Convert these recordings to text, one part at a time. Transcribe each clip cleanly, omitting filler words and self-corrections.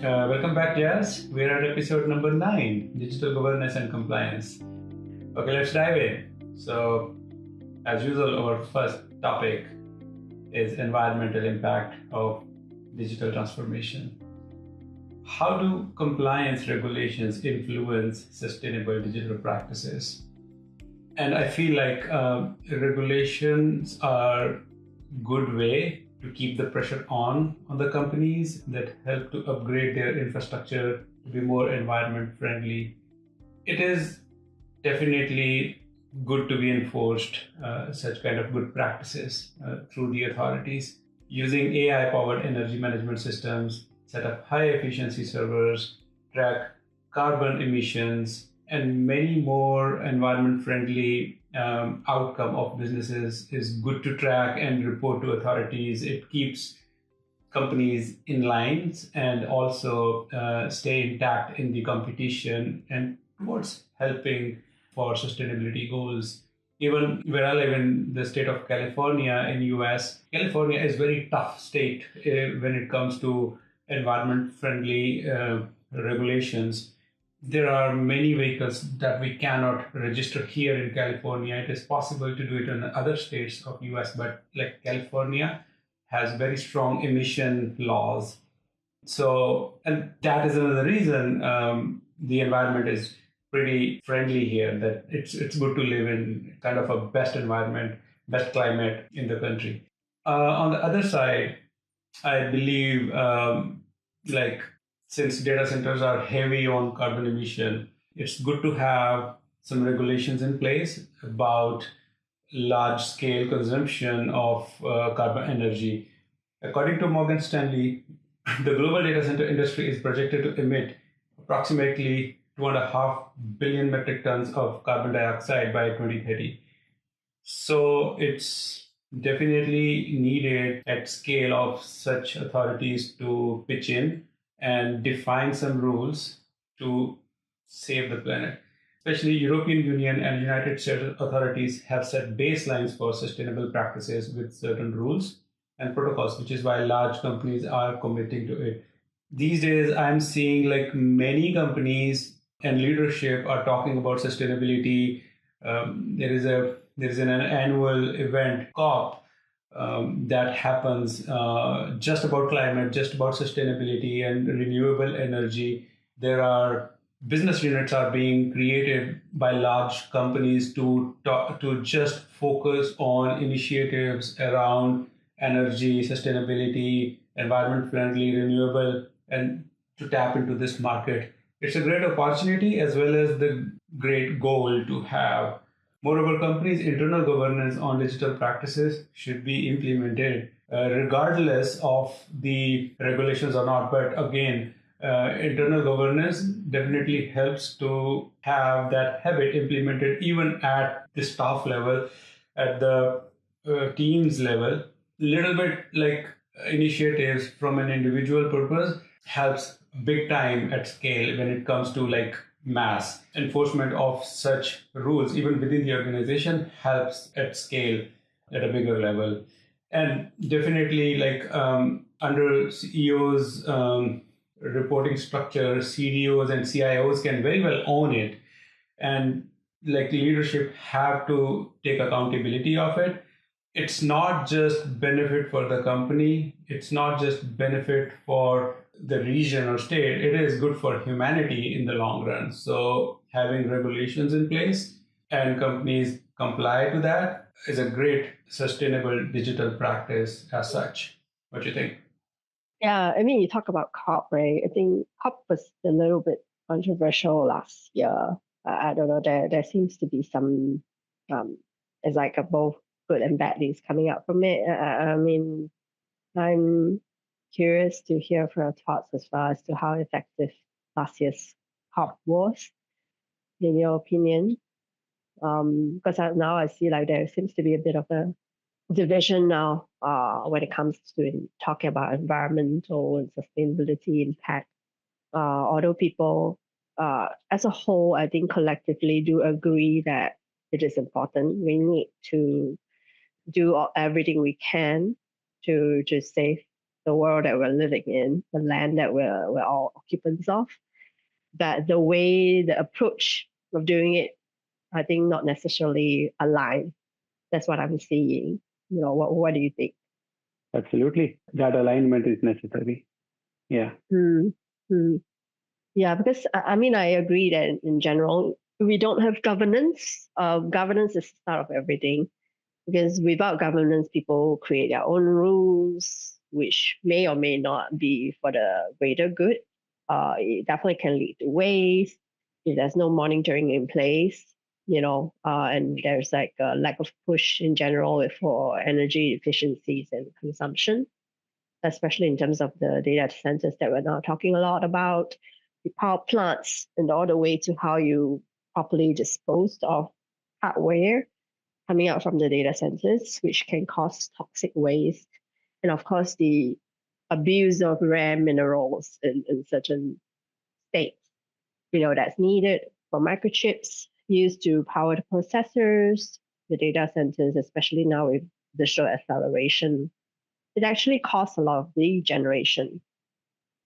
Welcome back, Jazz. We're at episode number 9, Digital Governance and Compliance. Okay, let's dive in. So, as usual, our first topic is environmental impact of digital transformation. How do compliance regulations influence sustainable digital practices? And I feel like regulations are good way to keep the pressure on the companies that help to upgrade their infrastructure to be more environment friendly. It is definitely good to be enforced such kind of good practices through the authorities using AI powered energy management systems, set up high efficiency servers, track carbon emissions, and many more environment friendly outcome of businesses is good to track and report to authorities. It keeps companies in lines and also stay intact in the competition and towards helping for sustainability goals. Even where I live in the state of California in US, California is very tough state when it comes to environment friendly regulations. There are many vehicles that we cannot register here in California. It is possible to do it in other states of US, but like California has very strong emission laws. So, and that is another reason the environment is pretty friendly here. That it's good to live in kind of a best environment, best climate in the country. On the other side, I believe like since data centers are heavy on carbon emission, it's good to have some regulations in place about large scale consumption of carbon energy. According to Morgan Stanley, the global data center industry is projected to emit approximately 2.5 billion metric tons of carbon dioxide by 2030. So it's definitely needed at scale of such authorities to pitch in and define some rules to save the planet. Especially European Union and United States authorities have set baselines for sustainable practices with certain rules and protocols, which is why large companies are committing to it. These days, I'm seeing like many companies and leadership are talking about sustainability. There is an annual event COP that happens just about climate, just about sustainability and renewable energy. There are business units are being created by large companies to just focus on initiatives around energy, sustainability, environment friendly, renewable, and to tap into this market. It's a great opportunity as well as the great goal to have. Moreover, companies' internal governance on digital practices should be implemented regardless of the regulations or not. But again, internal governance definitely helps to have that habit implemented even at the staff level, at the teams level. Little bit like initiatives from an individual purpose helps big time at scale when it comes to like mass enforcement of such rules even within the organization helps at scale at a bigger level. And definitely like under CEOs reporting structure, CDOs and CIOs can very well own it, and like leadership have to take accountability of it. It's not just benefit for the company, it's not just benefit for the region or state, it is good for humanity in the long run. So having regulations in place and companies comply to that is a great sustainable digital practice as such. What do you think? Yeah, I mean, you talk about COP, right? I think COP was a little bit controversial last year. I don't know. There seems to be some, um, it's like a both good and bad things coming out from it. I mean, I'm curious to hear from your thoughts as far as to how effective last year's COP was, in your opinion. Because now I see like there seems to be a bit of a division now when it comes to talking about environmental and sustainability impact. Although people, as a whole, I think collectively do agree that it is important. We need to do everything we can to save the world that we're living in, the land that we're all occupants of, that the approach of doing it, I think not necessarily aligned. That's what I'm seeing. What do you think? Absolutely. That alignment is necessary. Yeah. Hmm. Hmm. Yeah, because I mean, I agree that in general, we don't have governance. Governance is the start of everything, because without governance, people create their own rules, which may or may not be for the greater good. It definitely can lead to waste if there's no monitoring in place, and there's like a lack of push in general for energy efficiencies and consumption, especially in terms of the data centers that we're now talking a lot about, the power plants, and all the way to how you properly dispose of hardware coming out from the data centers, which can cause toxic waste. And of course, the abuse of rare minerals in certain states, that's needed for microchips used to power the processors, the data centers, especially now with digital acceleration. It actually costs a lot of regeneration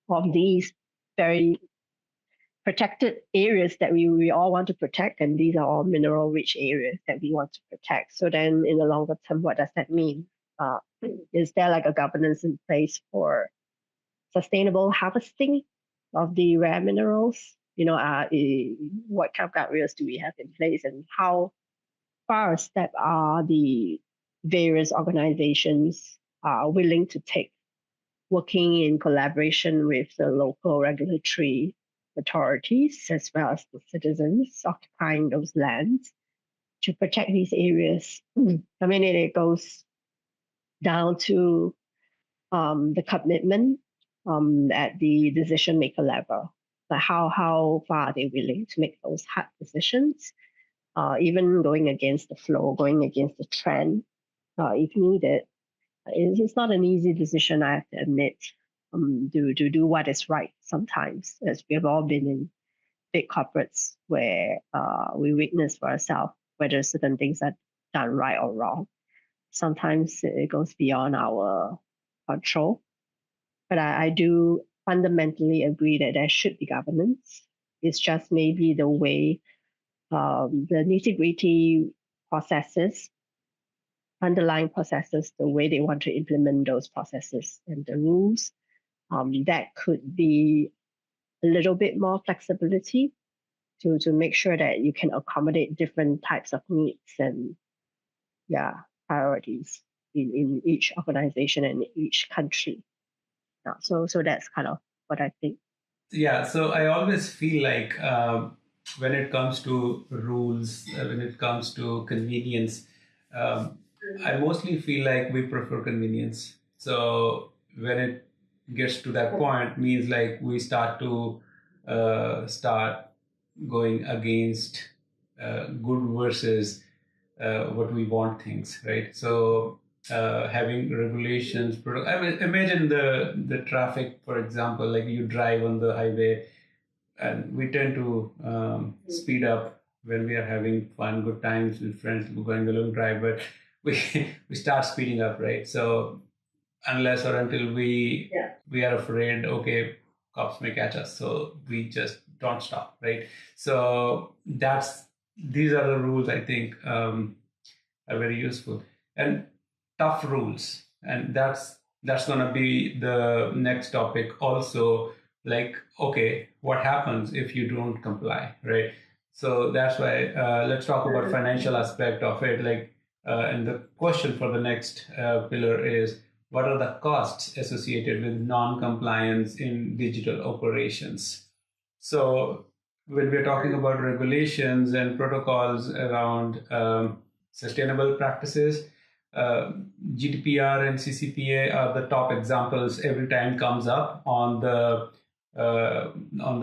of these very protected areas that we all want to protect, and these are all mineral rich areas that we want to protect. So then in the longer term, what does that mean? Is there like a governance in place for sustainable harvesting of the rare minerals? What kind of guardrails do we have in place, and how far a step are the various organizations willing to take, working in collaboration with the local regulatory authorities as well as the citizens occupying those lands to protect these areas? I mean, it goes down to the commitment at the decision maker level. Like how far are they willing to make those hard decisions, even going against the flow, going against the trend, if needed. It's not an easy decision, I have to admit, to do what is right sometimes, as we have all been in big corporates where we witness for ourselves whether certain things are done right or wrong. Sometimes it goes beyond our control. But I do fundamentally agree that there should be governance. It's just maybe the way the nitty-gritty processes, underlying processes, the way they want to implement those processes and the rules, that could be a little bit more flexibility to make sure that you can accommodate different types of needs and priorities in each organization and each country. So that's kind of what I think. Yeah, so I always feel like when it comes to rules, when it comes to convenience, I mostly feel like we prefer convenience. So when it gets to that point, means like we start going against good versus what we want things, right? So having regulations. I mean, imagine the traffic, for example, like you drive on the highway, and we tend to speed up when we are having fun, good times with friends, going a long drive, but we we start speeding up, right? So unless or until we are afraid, okay, cops may catch us, so we just don't stop, right? So these are the rules I think are very useful, and tough rules, and that's going to be the next topic also. Like, okay, what happens if you don't comply, right? So that's why let's talk about financial aspect of it. Like, and the question for the next pillar is, what are the costs associated with non-compliance in digital operations? So when we're talking about regulations and protocols around sustainable practices, GDPR and CCPA are the top examples every time comes up on the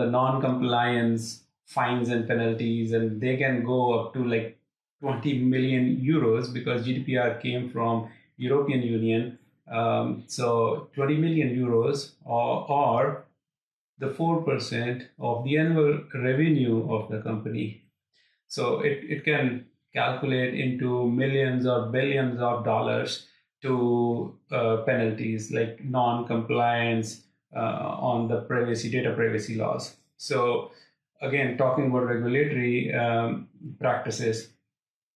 non-compliance fines and penalties, and they can go up to like 20 million euros because GDPR came from European Union. So 20 million euros or the 4% of the annual revenue of the company. So it can calculate into millions or billions of dollars to penalties like non-compliance on the data privacy laws. So again, talking about regulatory practices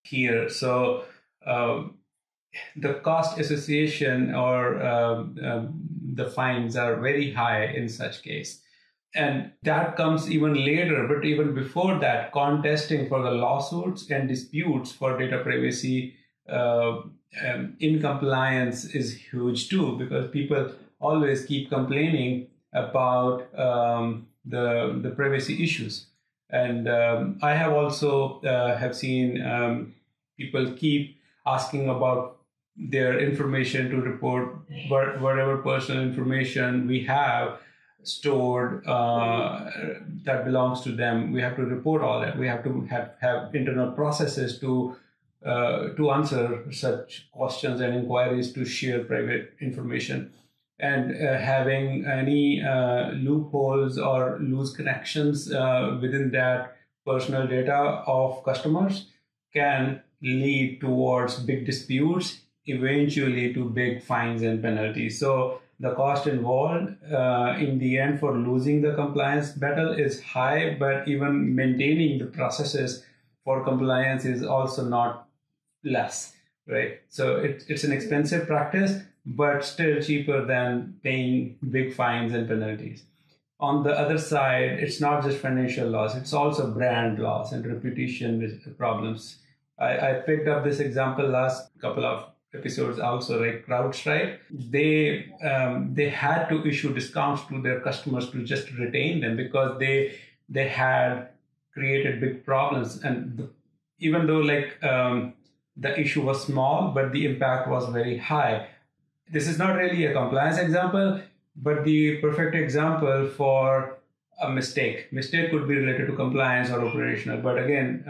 here. So the cost association or the fines are very high in such case. And that comes even later, but even before that, contesting for the lawsuits and disputes for data privacy in compliance is huge too, because people always keep complaining about the privacy issues. And I have also have seen people keep asking about their information to report whatever personal information we have stored that belongs to them. We have to report all that. We have to have internal processes to answer such questions and inquiries, to share private information. And having any loopholes or loose connections within that personal data of customers can lead towards big disputes, eventually to big fines and penalties. So the cost involved in the end for losing the compliance battle is high, but even maintaining the processes for compliance is also not less, right? So it's an expensive practice, but still cheaper than paying big fines and penalties. On the other side, it's not just financial loss, it's also brand loss and reputation problems. I picked up this example last couple of episodes also, like CrowdStrike. They had to issue discounts to their customers to just retain them, because they had created big problems. And even though the issue was small, but the impact was very high. This is not really a compliance example, but the perfect example for a mistake. Mistake could be related to compliance or operational, but again,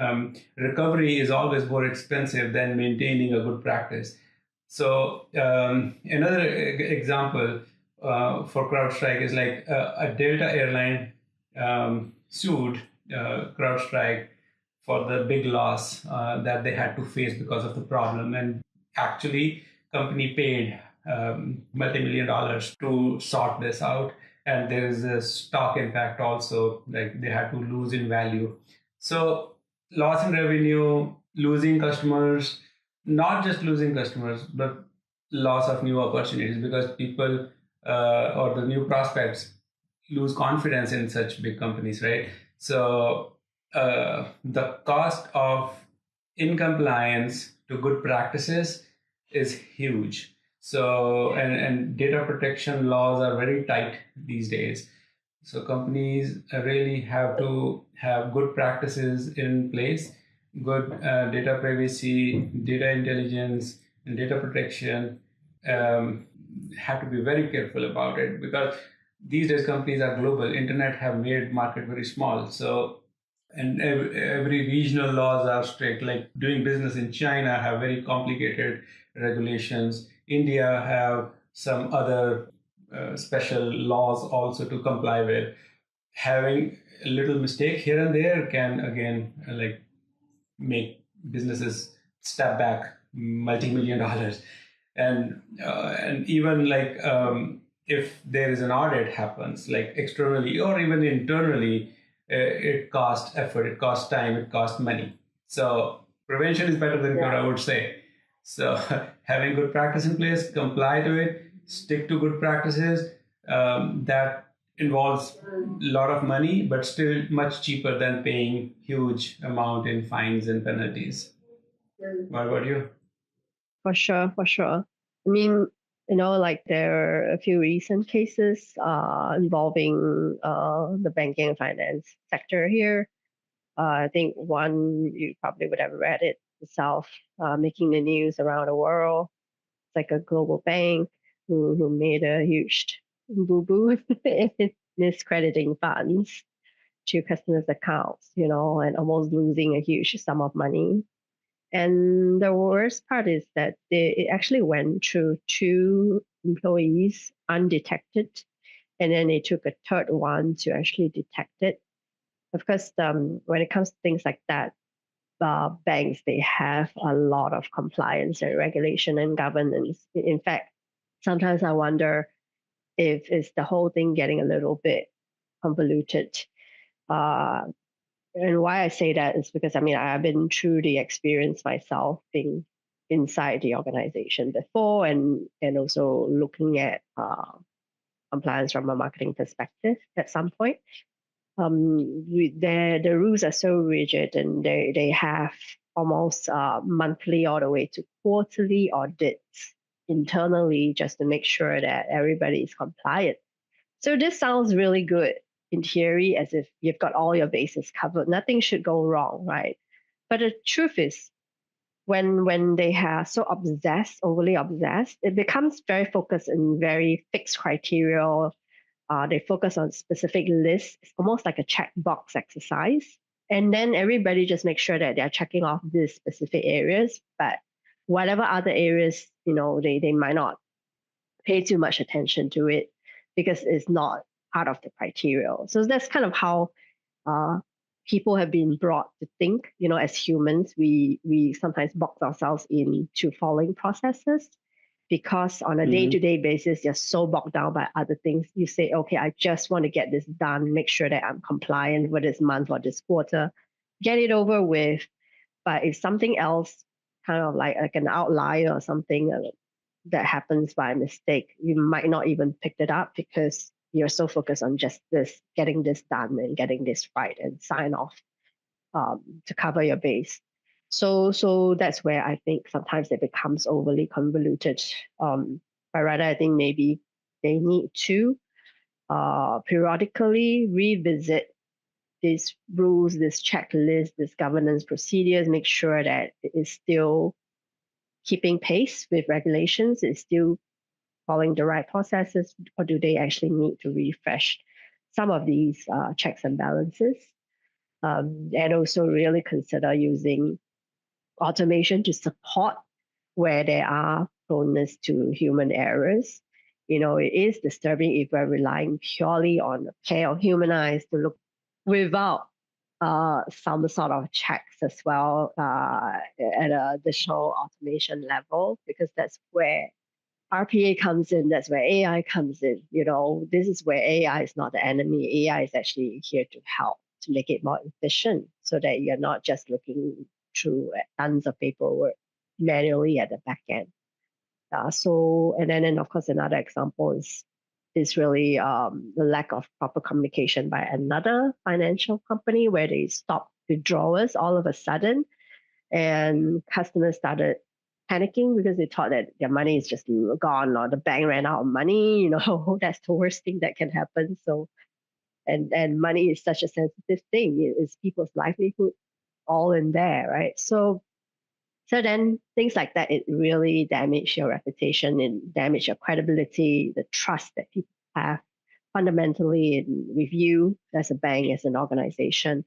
recovery is always more expensive than maintaining a good practice. So another example for CrowdStrike is like a Delta airline sued CrowdStrike for the big loss that they had to face because of the problem. And actually, company paid multi-million dollars to sort this out. And there is a stock impact also, like they had to lose in value. So loss in revenue, losing customers, not just losing customers, but loss of new opportunities, because people or the new prospects lose confidence in such big companies, right? So the cost of incompliance to good practices is huge. So, and data protection laws are very tight these days. So companies really have to have good practices in place, good data privacy, data intelligence, and data protection. Have to be very careful about it, because these days companies are global. Internet have made market very small. So, and every regional laws are strict. Like doing business in China have very complicated regulations. India have some other special laws also to comply with. Having a little mistake here and there can again make businesses step back multi-million dollars. And even if there is an audit happens, like externally or even internally, it costs effort, it costs time, it costs money. So prevention is better than cure, I would say. So having good practice in place, comply to it, stick to good practices, that involves a lot of money, but still much cheaper than paying huge amount in fines and penalties. What about you? For sure, for sure. I mean, like there are a few recent cases involving the banking and finance sector here. I think one, you probably would have read it yourself, making the news around the world. It's like a global bank who made a huge boo-boo in miscrediting funds to customers' accounts, and almost losing a huge sum of money. And the worst part is that it actually went through two employees undetected, and then it took a third one to actually detect it. Of course, when it comes to things like that, banks, they have a lot of compliance and regulation and governance. In fact, sometimes I wonder if it's the whole thing getting a little bit convoluted. And why I say that is because I've been through the experience myself being inside the organization before, and also looking at compliance from a marketing perspective at some point. The rules are so rigid, and they have almost monthly all the way to quarterly audits internally just to make sure that everybody is compliant. So this sounds really good in theory, as if you've got all your bases covered. Nothing should go wrong, right? But the truth is, when they are so obsessed, overly obsessed, it becomes very focused and very fixed criteria. They focus on specific lists. It's almost like a checkbox exercise. And then everybody just makes sure that they're checking off these specific areas. But whatever other areas, they might not pay too much attention to it because it's not part of the criteria. So that's kind of how people have been brought to think. As humans, we sometimes box ourselves into following processes, because on a day-to-day basis, you're so bogged down by other things. You say, okay, I just want to get this done, make sure that I'm compliant for this month or this quarter, get it over with. But if something else, kind of like an outlier or something that happens by mistake, you might not even pick it up because you're so focused on just this, getting this done and getting this right and sign off to cover your base. So that's where I think sometimes it becomes overly convoluted. But rather, I think maybe they need to periodically revisit these rules, this checklist, this governance procedures, make sure that it is still keeping pace with regulations, it's still following the right processes, or do they actually need to refresh some of these checks and balances? And also really consider using automation to support where there are proneness to human errors. It is disturbing if we're relying purely on a pair of human eyes to look without some sort of checks as well at an additional automation level, because that's where RPA comes in, that's where AI comes in. This is where AI is not the enemy. AI is actually here to help, to make it more efficient, so that you're not just looking through tons of paperwork manually at the back end. And then of course, another example is really the lack of proper communication by another financial company, where they stopped withdrawals all of a sudden, and customers started panicking because they thought that their money is just gone, or the bank ran out of money. That's the worst thing that can happen. So, and money is such a sensitive thing. It's people's livelihood all in there, right? So then things like that, it really damage your reputation and damage your credibility, the trust that people have fundamentally with you as a bank, as an organization.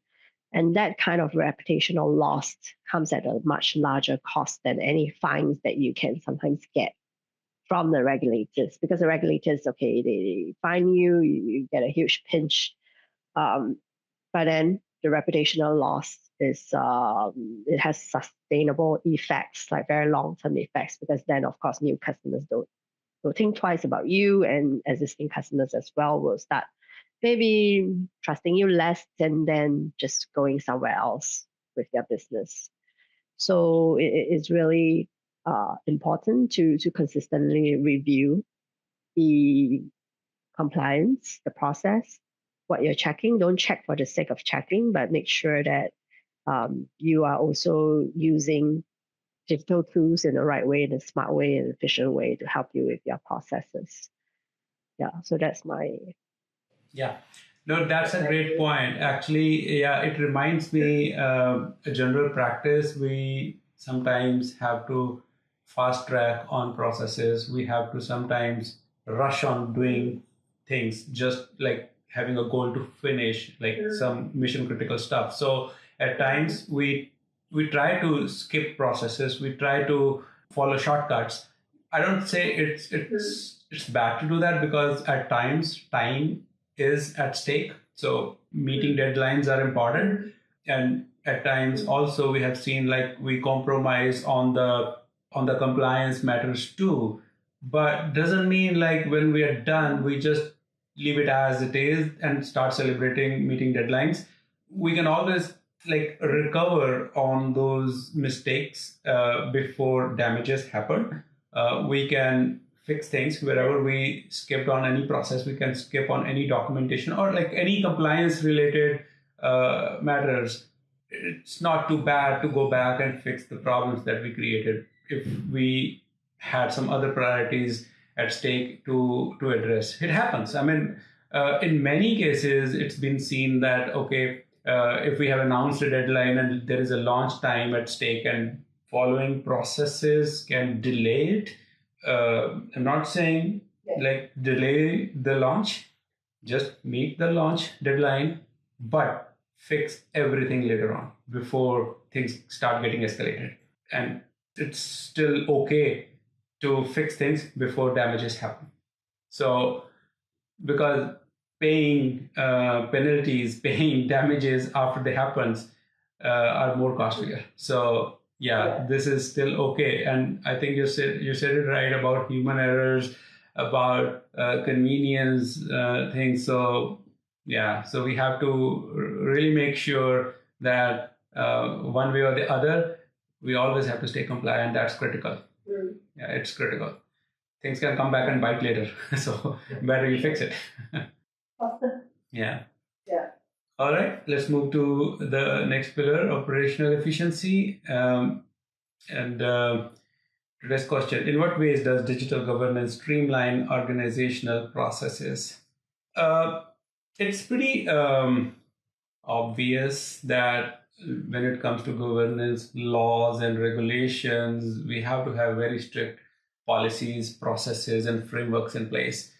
And that kind of reputational loss comes at a much larger cost than any fines that you can sometimes get from the regulators, because the regulators, okay, they fine you, you get a huge pinch. But then the reputational loss is, it has sustainable effects, like very long-term effects, because then, of course, new customers don't think twice about you, and existing customers as well will start maybe trusting you less, and then just going somewhere else with their business. So it's really important to consistently review the compliance, the process, what you're checking. Don't check for the sake of checking, but make sure that you are also using digital tools in the right way, in a smart way, in an efficient way to help you with your processes. Yeah, so that's my... Yeah, no, that's a great point. Actually, yeah, it reminds me a general practice. We sometimes have to fast track on processes. We have to sometimes rush on doing things, just like having a goal to finish, like some mission critical stuff. So at times we try to skip processes. We try to follow shortcuts. I don't say it's bad to do that, because at times time is at stake. So meeting deadlines are important, and at times also we have seen like we compromise on the compliance matters too. But doesn't mean like when we are done we just leave it as it is and start celebrating meeting deadlines. We can always like recover on those mistakes before damages happen. We can fix things wherever we skipped on any process. We can skip on any documentation or like any compliance related matters. It's not too bad to go back and fix the problems that we created if we had some other priorities at stake to address. It happens. I mean, in many cases, it's been seen that okay, if we have announced a deadline and there is a launch time at stake, and following processes can delay it. I'm not saying like delay the launch, just meet the launch deadline, but fix everything later on before things start getting escalated. And it's still okay to fix things before damages happen. So, because paying penalties, paying damages after they happens are more costlier. So, yeah, this is still okay. And I think you said it right about human errors, about convenience things. So, yeah, so we have to really make sure that one way or the other, we always have to stay compliant. That's critical. Yeah, it's critical. Things can come back and bite later. So better you fix it. Yeah. All right, let's move to the next pillar, operational efficiency. And today's question, in what ways does digital governance streamline organizational processes? It's pretty obvious that when it comes to governance, laws and regulations, we have to have very strict policies, processes, and frameworks in place.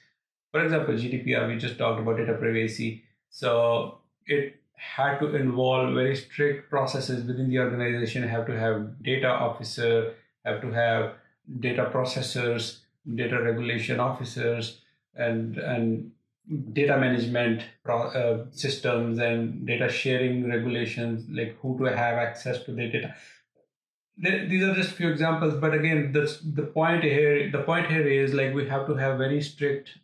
For example, GDPR, we just talked about data privacy. So it had to involve very strict processes within the organization. Have to have data officer, have to have data processors, data regulation officers, and data management systems and data sharing regulations, like who to have access to the data. These are just few examples, but again, the point here is like we have to have very strict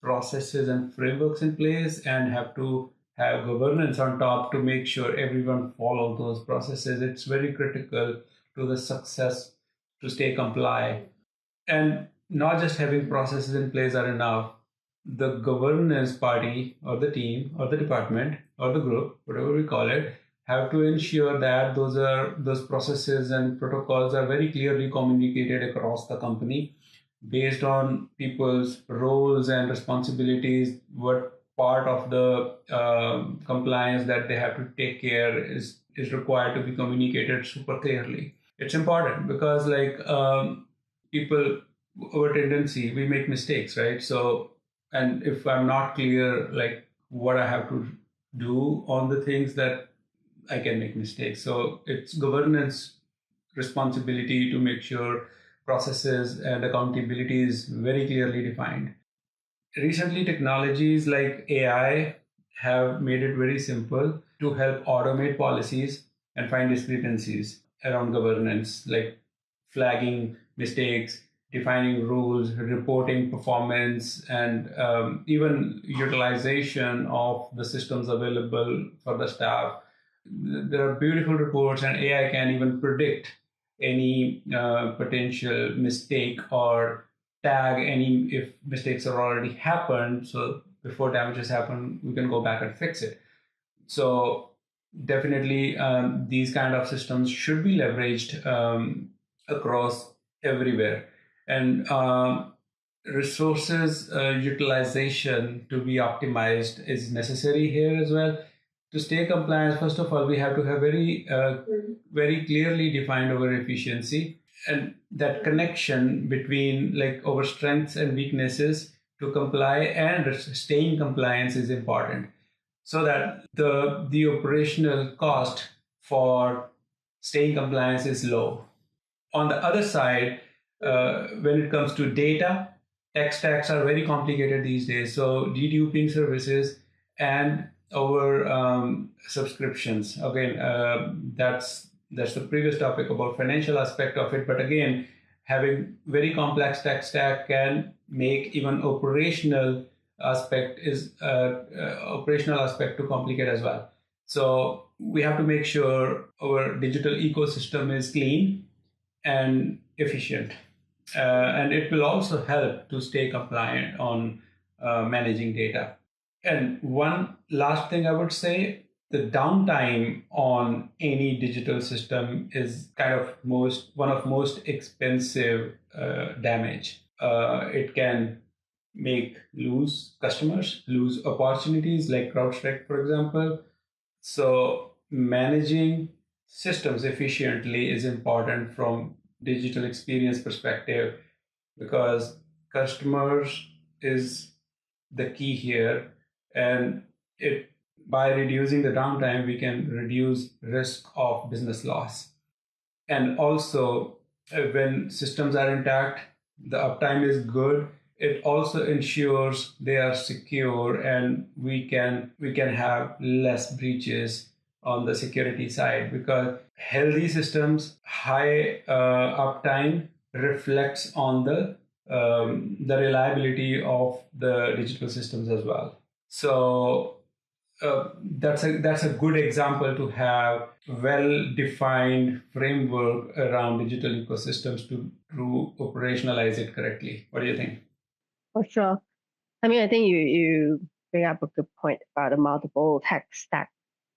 processes and frameworks in place, and have to have governance on top to make sure everyone follow those processes. It's very critical to the success to stay compliant. And not just having processes in place are enough. The governance party or the team or the department or the group, whatever we call it, have to ensure that those processes and protocols are very clearly communicated across the company based on people's roles and responsibilities, what part of the compliance that they have to take care is required to be communicated super clearly. It's important because like people, our tendency, we make mistakes, right? So, and if I'm not clear like what I have to do on the things, that I can make mistakes. So it's governance responsibility to make sure processes and accountability is very clearly defined. Recently, technologies like AI have made it very simple to help automate policies and find discrepancies around governance, like flagging mistakes, defining rules, reporting performance, and even utilization of the systems available for the staff. There are beautiful reports, and AI can even predict any potential mistake or tag any if mistakes are already happened. So before damages happen, we can go back and fix it. So definitely, these kind of systems should be leveraged across everywhere, and resources utilization to be optimized is necessary here as well. To stay compliant, first of all, we have to have very clearly defined our efficiency, and that connection between like our strengths and weaknesses to comply and staying compliance is important, so that the operational cost for staying compliance is low. On the other side, when it comes to tech stacks are very complicated these days. So deduping services and over subscriptions. Again, that's the previous topic about financial aspect of it. But again, having very complex tech stack can make even operational aspect to complicate as well. So we have to make sure our digital ecosystem is clean and efficient. And it will also help to stay compliant on managing data. And one last thing I would say, the downtime on any digital system is kind of one of most expensive damage. It can make lose customers, lose opportunities like CrowdStrike, for example. So managing systems efficiently is important from digital experience perspective, because customers is the key here, and it by reducing the downtime we can reduce risk of business loss. And also, when systems are intact, the uptime is good. It also ensures they are secure, and we can have less breaches on the security side, because healthy systems, high uptime reflects on the reliability of the digital systems as well. So that's a good example to have well-defined framework around digital ecosystems to operationalize it correctly. What do you think? For sure. I mean, I think you bring up a good point about the multiple tech stack.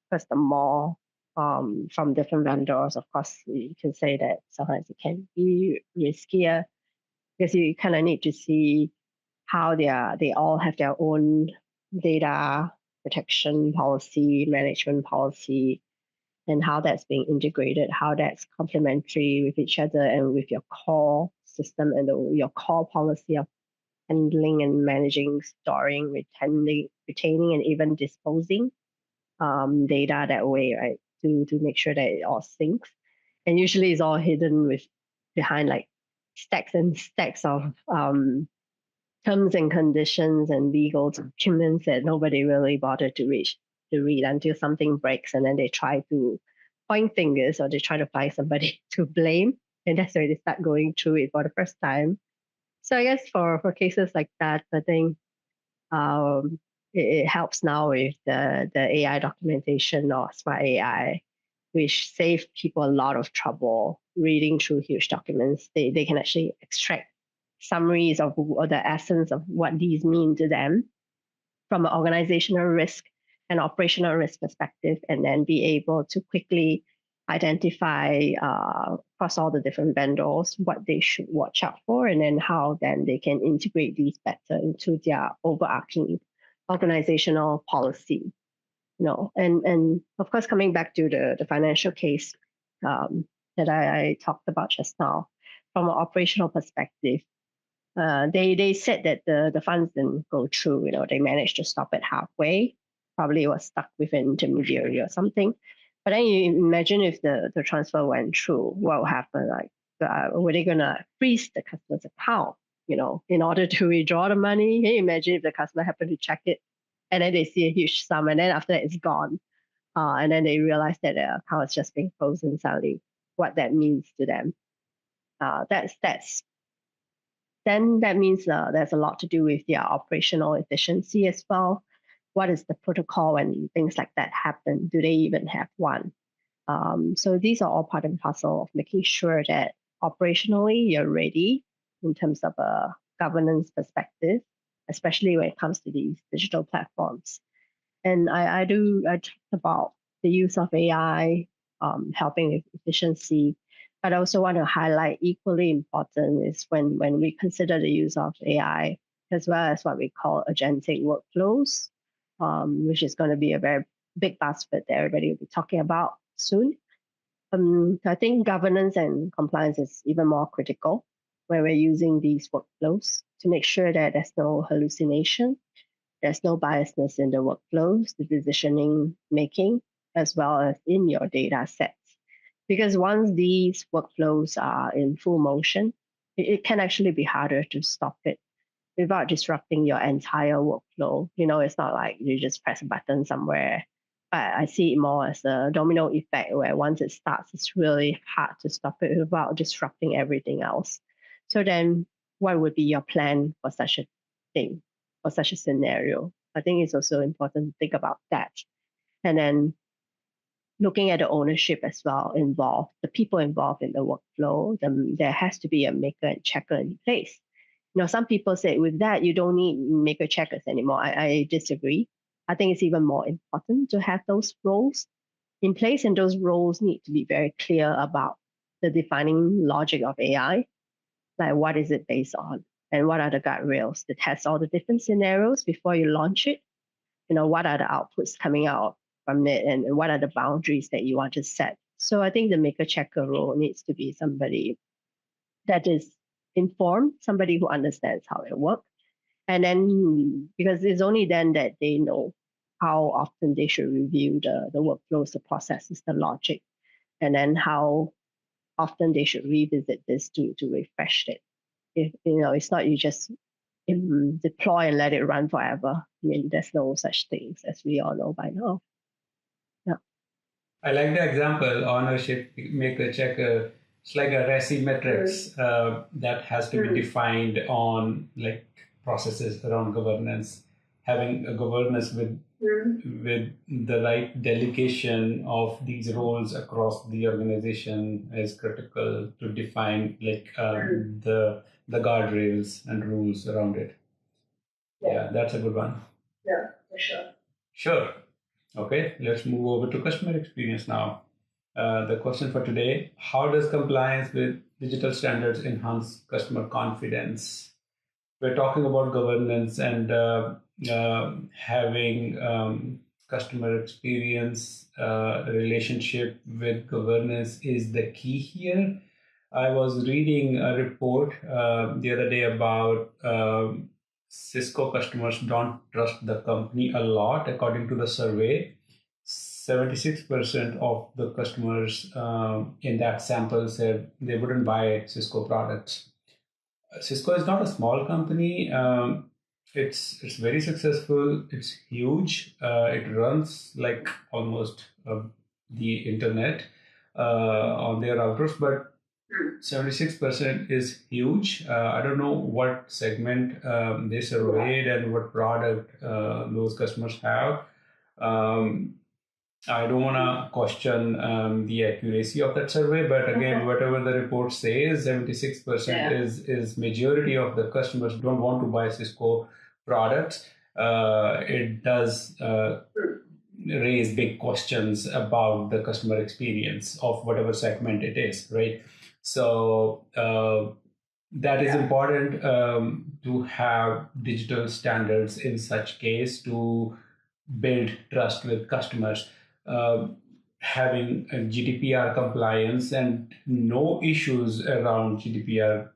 Because the more from different vendors, of course, you can say that sometimes it can be riskier, because you kind of need to see how they all have their own data protection policy, management policy, and how that's being integrated, how that's complementary with each other and with your core system and your core policy of handling and managing, storing, retaining, and even disposing data that way, right? To make sure that it all syncs. And usually it's all hidden behind like stacks and stacks of terms and conditions and legal documents that nobody really bothered to read until something breaks, and then they try to point fingers or they try to find somebody to blame, and that's where they start going through it for the first time. So I guess for cases like that, I think it helps now with the AI documentation or smart AI, which save people a lot of trouble reading through huge documents. They can actually extract summaries of the essence of what these mean to them from an organizational risk and operational risk perspective, and then be able to quickly identify across all the different vendors what they should watch out for, and then how then they can integrate these better into their overarching organizational policy. And of course, coming back to the financial case that I talked about just now, from an operational perspective, they said that the funds didn't go through. They managed to stop it halfway. Probably was stuck with an intermediary or something. But then you imagine if the transfer went through, what would happen? Like, were they gonna freeze the customer's account? In order to withdraw the money? Can you imagine if the customer happened to check it, and then they see a huge sum, and then after that it's gone, and then they realize that their account is just being frozen suddenly? What that means to them? Then that means there's a lot to do with their operational efficiency as well. What is the protocol when things like that happen? Do they even have one? So these are all part and parcel of making sure that operationally you're ready in terms of a governance perspective, especially when it comes to these digital platforms. And I talked about the use of AI helping with efficiency. But I also want to highlight equally important is when we consider the use of AI as well as what we call agentic workflows, which is going to be a very big buzzword that everybody will be talking about soon. I think governance and compliance is even more critical where we're using these workflows to make sure that there's no hallucination, there's no biasness in the workflows, the decisioning making, as well as in your data sets. Because once these workflows are in full motion, it can actually be harder to stop it. without disrupting your entire workflow. It's not like you just press a button somewhere. But I see it more as a domino effect where once it starts, it's really hard to stop it without disrupting everything else. So then what would be your plan for such a thing, for such a scenario? I think it's also important to think about that. And then looking at the ownership as well involved, the people involved in the workflow, there has to be a maker and checker in place. Some people say with that, you don't need maker checkers anymore. I disagree. I think it's even more important to have those roles in place, and those roles need to be very clear about the defining logic of AI, like what is it based on, and what are the guardrails to test all the different scenarios before you launch it. What are the outputs coming out from it, and what are the boundaries that you want to set. So I think the maker checker role needs to be somebody that is informed, somebody who understands how it works. And then, because it's only then that they know how often they should review the workflows, the processes, the logic, and then how often they should revisit this to refresh it. It's not you just deploy and let it run forever. I mean, there's no such things, as we all know by now. Yeah. I like the example, ownership, maker, checker. It's like a RACI metrics that has to be defined on like processes around governance. Having a governance with the right delegation of these roles across the organization is critical to define like the guardrails and rules around it. Yeah, that's a good one. Yeah, for sure. Sure. Okay, let's move over to customer experience now. The question for today: how does compliance with digital standards enhance customer confidence? We're talking about governance and having customer experience relationship with governance is the key here. I was reading a report the other day about Cisco customers don't trust the company a lot. According to the survey, 76% of the customers in that sample said they wouldn't buy Cisco products. Cisco is not a small company. It's very successful. It's huge. It runs like almost the internet on their routers, but 76% is huge. I don't know what segment they surveyed and what product those customers have. I don't want to question the accuracy of that survey, but again, whatever the report says, 76% is majority of the customers don't want to buy Cisco products. It does raise big questions about the customer experience of whatever segment it is, right? So that is important to have digital standards in such case to build trust with customers. Having a GDPR compliance and no issues around GDPR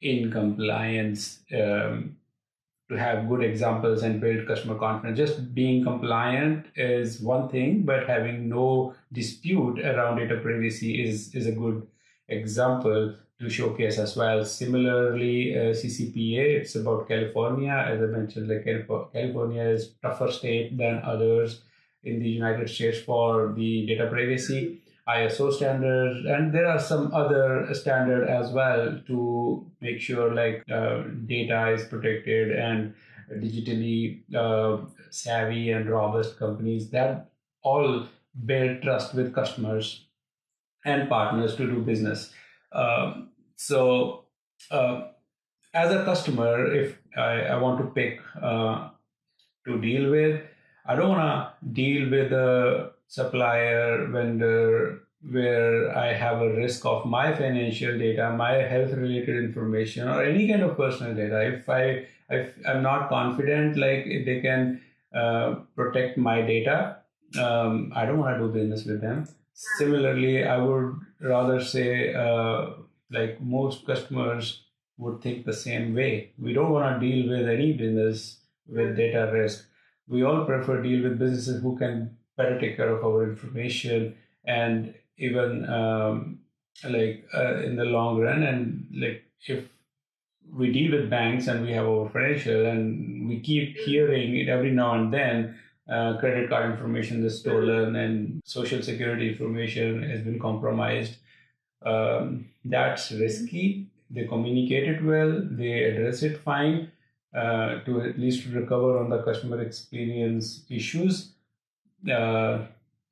in compliance to have good examples and build customer confidence. Just being compliant is one thing, but having no dispute around data privacy is a good example to showcase as well. Similarly, CCPA, it's about California. As I mentioned, like California is tougher state than others in the United States for the data privacy. ISO standards, and there are some other standard as well to make sure like data is protected and digitally savvy and robust companies that all build trust with customers and partners to do business. So as a customer, if I want to pick to deal with, I don't want to deal with a supplier, vendor, where I have a risk of my financial data, my health related information, or any kind of personal data. If I'm not confident, like if they can protect my data, I don't want to do business with them. Similarly, I would rather say, like most customers would think the same way. We don't want to deal with any business with data risk. We all prefer deal with businesses who can better take care of our information and even in the long run. And like if we deal with banks and we have our financial, and we keep hearing it every now and then. Credit card information is stolen and social security information has been compromised. That's risky. They communicate it well, they address it fine, to at least recover on the customer experience issues. Uh,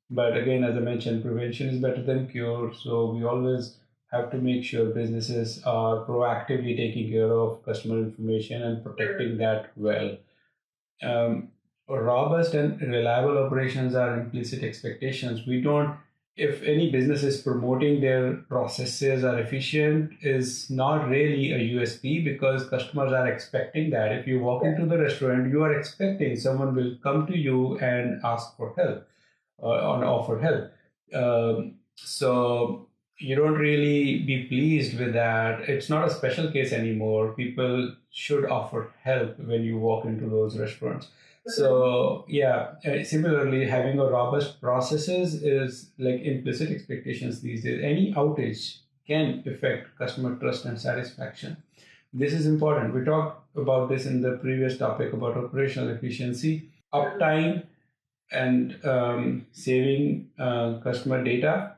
but again, as I mentioned, prevention is better than cure. So we always have to make sure businesses are proactively taking care of customer information and protecting that well. Um, Robust and reliable operations are implicit expectations. We don't, if any business is promoting their processes are efficient, is not really a USP, because customers are expecting that. If you walk into the restaurant, you are expecting someone will come to you and ask for help, or offer help. So you don't really be pleased with that. It's not a special case anymore. People should offer help when you walk into those restaurants. So yeah, similarly, having a robust processes is like implicit expectations these days. Any outage can affect customer trust and satisfaction. This is important. We talked about this in the previous topic about operational efficiency, uptime, and saving customer data.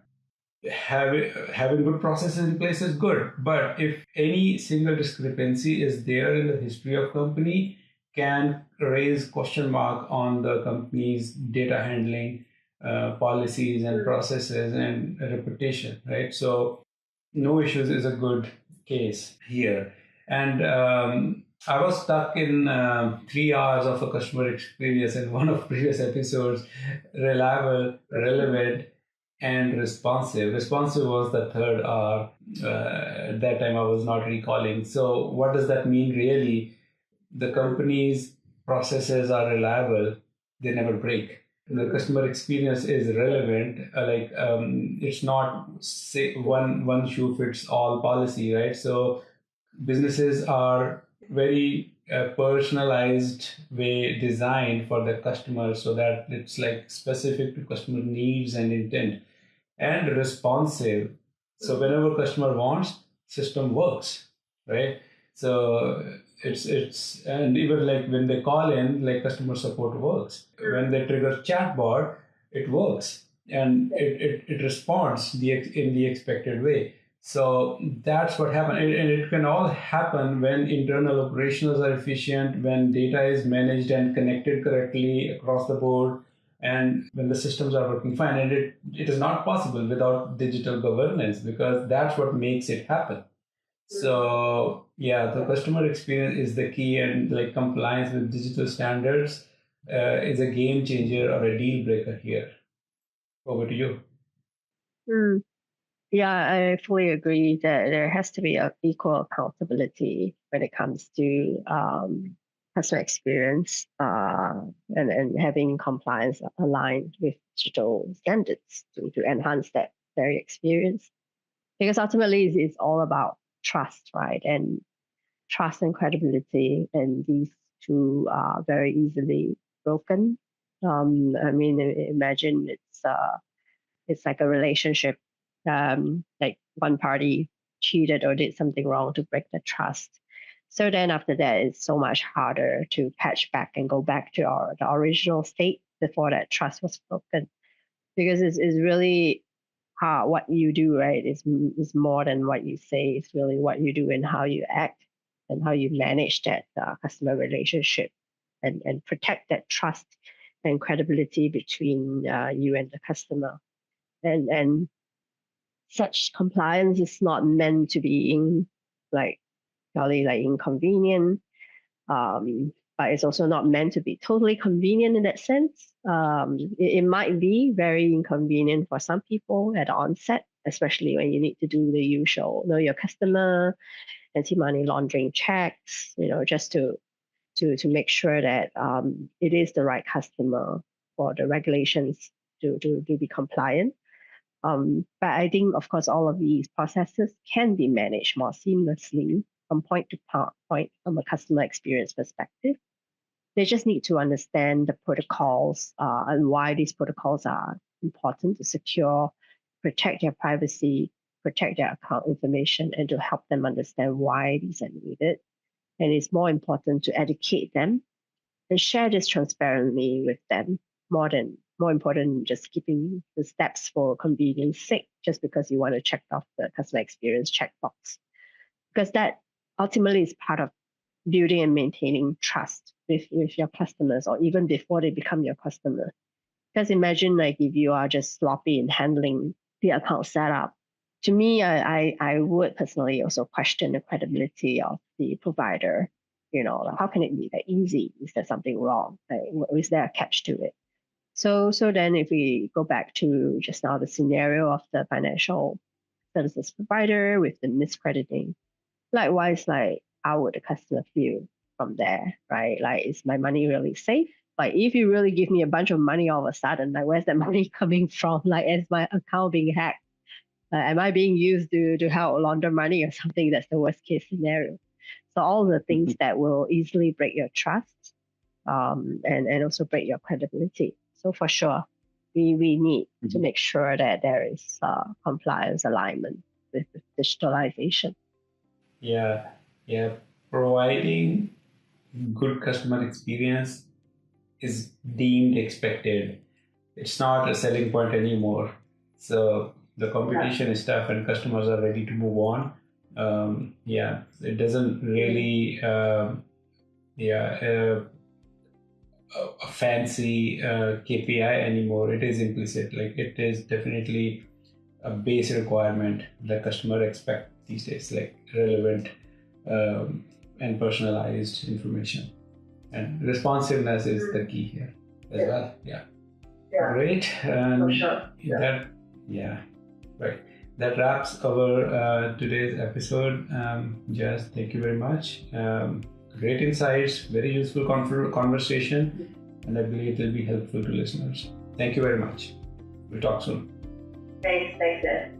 Having good processes in place is good, but if any single discrepancy is there in the history of company, can raise question mark on the company's data handling policies and processes and reputation, right? So no issues is a good case here. And I was stuck in 3 hours of a customer experience in one of previous episodes: reliable, relevant, and responsive. Responsive was the third R. At that time, I was not recalling. So, what does that mean really? The company's processes are reliable, they never break. The customer experience is relevant. It's not say one shoe fits all policy, right? So businesses are very personalized way designed for the customer, so that it's like specific to customer needs and intent, and responsive. So whenever customer wants, system works, right? So it's and even like when they call in, like customer support works. When they trigger chatbot, it works, and it responds in the expected way. So that's what happened. And it can all happen when internal operations are efficient, when data is managed and connected correctly across the board, and when the systems are working fine. And it is not possible without digital governance, because that's what makes it happen. So yeah, the customer experience is the key, and like compliance with digital standards is a game changer or a deal breaker here. Over to you. Mm. Yeah, I fully agree that there has to be a equal accountability when it comes to customer experience, and having compliance aligned with digital standards to enhance that very experience. Because ultimately, it's all about trust, right? And trust and credibility, and these two are very easily broken. I mean, imagine it's like a relationship. Like one party cheated or did something wrong to break the trust. So then after that, it's so much harder to patch back and go back to the original state before that trust was broken. Because it's really hard. What you do, right, is more than what you say. It's really what you do and how you act and how you manage that customer relationship, and protect that trust and credibility between you and the customer. And such compliance is not meant to be like probably like inconvenient, but it's also not meant to be totally convenient in that sense. It might be very inconvenient for some people at the onset, especially when you need to do the usual know your customer, anti-money laundering checks, just to make sure that it is the right customer for the regulations to be compliant. But I think, of course, all of these processes can be managed more seamlessly from point to point from a customer experience perspective. They just need to understand the protocols and why these protocols are important to secure, protect their privacy, protect their account information, and to help them understand why these are needed. And it's more important to educate them and share this transparently with them more important than just keeping the steps for convenience sake, just because you want to check off the customer experience checkbox. Because that ultimately is part of building and maintaining trust with your customers, or even before they become your customer. Because imagine like if you are just sloppy in handling the account setup, to me, I would personally also question the credibility of the provider. Like, how can it be that easy? Is there something wrong? Like, is there a catch to it? So then if we go back to just now the scenario of the financial services provider with the miscrediting, likewise, like how would the customer feel from there, right? Like, is my money really safe? Like, if you really give me a bunch of money all of a sudden, like, where's that money coming from? Like, is my account being hacked? Am I being used to help launder money or something? That's the worst case scenario. So all the things that will easily break your trust, and also break your credibility. So for sure, we need to make sure that there is compliance alignment with digitalization. Yeah. Providing good customer experience is deemed expected. It's not a selling point anymore. So the competition is tough and customers are ready to move on. It doesn't really a fancy KPI anymore. It is implicit. Like, it is definitely a base requirement that customer expect these days, like relevant and personalized information. And responsiveness is the key here as well. Yeah. Great. And for sure. Right. That wraps our today's episode. Jazz, thank you very much. Great insights, very useful conversation, and I believe it will be helpful to listeners. Thank you very much. We'll talk soon. Thanks, Ed.